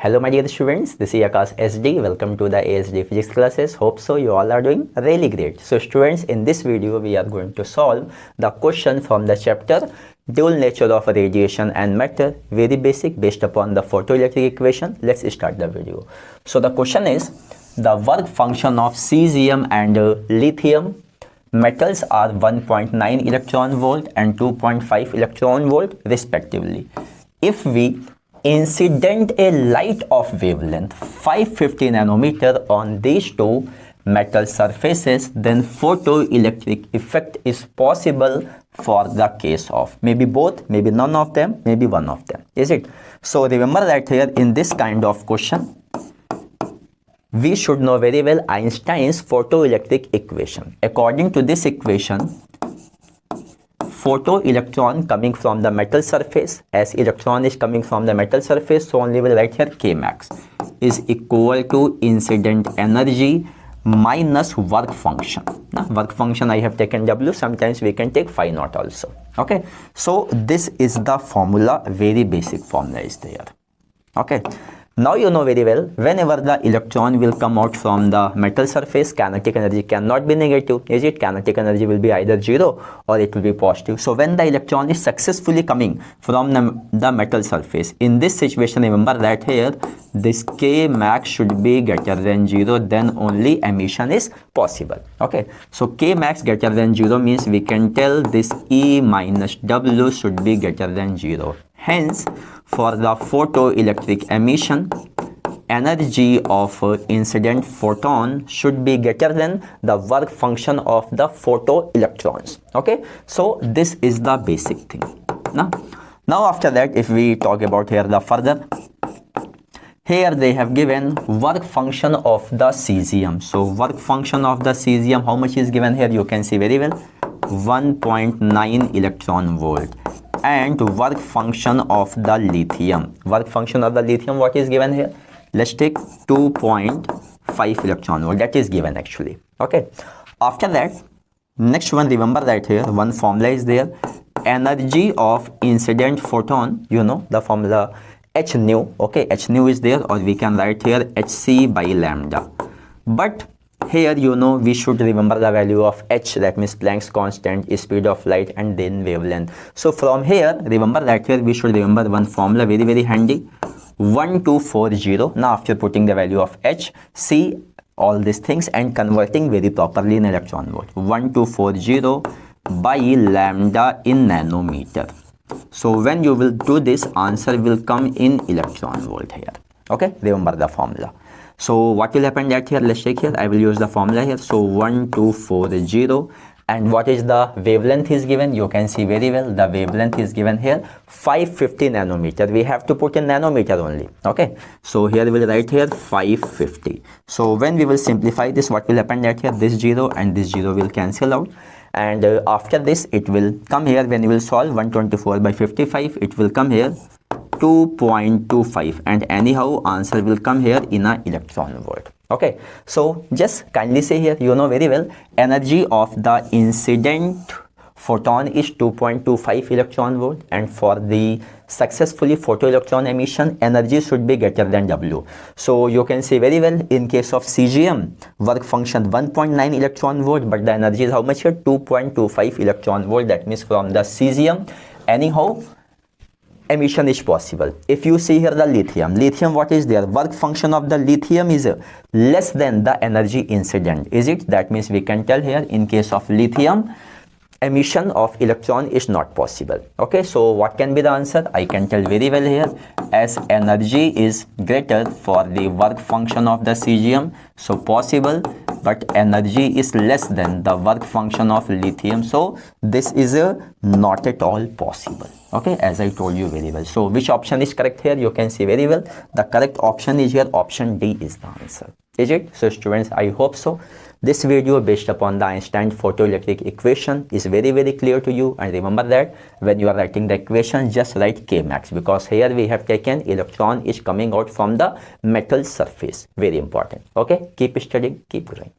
Hello my dear students, this is Akash SD. Welcome to the ASD physics classes. Hope so you all are doing really great. So students, in this video we are going to solve the question from the chapter dual nature of radiation and matter, very basic, based upon the photoelectric equation. Let's start the video. So the question is, the work function of cesium and lithium metals are 1.9 electron volt and 2.5 electron volt respectively. If we incident a light of wavelength 550 nanometer on these two metal surfaces, then photoelectric effect is possible for the case of maybe both, maybe none of them, maybe one of them. Is it? So remember that here in this kind of question we should know very well Einstein's photoelectric equation. According to this equation, photoelectron coming from the metal surface, as electron is coming from the metal surface, so only we'll write here K max is equal to incident energy minus work function. Now, work function I have taken W, sometimes we can take phi naught also. Okay, so this is the formula, very basic formula is there. Okay, now you know very well, whenever the electron will come out from the metal surface, kinetic energy cannot be negative, is it? Kinetic energy will be either 0 or it will be positive. So when the electron is successfully coming from the metal surface, in this situation, remember that here this K max should be greater than 0, then only emission is possible. Okay, so K max greater than 0 means we can tell this E minus W should be greater than 0. Hence, for the photoelectric emission, energy of incident photon should be greater than the work function of the photoelectrons. Okay, so this is the basic thing. Now after that, if we talk about here the further, here they have given work function of the cesium. So work function of the cesium, how much is given here? You can see very well, 1.9 electron volt. And work function of the lithium. Work function of the lithium, what is given here? Let's take 2.5 electron volt. That is given actually. Okay. After that, next one, remember that here one formula is there. Energy of incident photon, you know the formula h nu. Okay, h nu is there, or we can write here hc by lambda. But here, you know, we should remember the value of h, that means Planck's constant, speed of light, and then wavelength. So from here, remember that here we should remember one formula, very, very handy, 1240. Now after putting the value of h, see all these things and converting very properly in electron volt. 1240 by lambda in nanometer. So when you will do this, answer will come in electron volt here. Okay, remember the formula. So what will happen that here, let's take here, I will use the formula here. So 1240, and what is the wavelength is given? You can see very well, the wavelength is given here 550 nanometer. We have to put in nanometer only. Okay, so here we will write here 550. So when we will simplify this, what will happen that here, this 0 and this 0 will cancel out. And after this, it will come here, when you will solve 124 by 55, it will come here 2.25, and anyhow answer will come here in a electron volt. Okay, so just kindly say here, you know very well, energy of the incident photon is 2.25 electron volt, and for the successfully photoelectron emission, energy should be greater than W. So you can see very well, in case of cesium, work function 1.9 electron volt, but the energy is how much here? 2.25 electron volt. That means from the cesium, anyhow emission is possible. If you see here the lithium, what is there? Work function of the lithium is less than the energy incident, is it? That means we can tell here, in case of lithium, emission of electron is not possible. Okay, so what can be the answer? I can tell very well here, as energy is greater for the work function of the cesium, so possible, but energy is less than the work function of lithium, so this is not at all possible. Okay, as I told you very well. So which option is correct here? You can see very well, the correct option is here, option D is the answer. Is it? So students, I hope so. This video based upon the Einstein photoelectric equation is very, very clear to you. And remember that when you are writing the equation, just write K max, because here we have taken electron is coming out from the metal surface. Very important. Okay, keep studying, keep growing.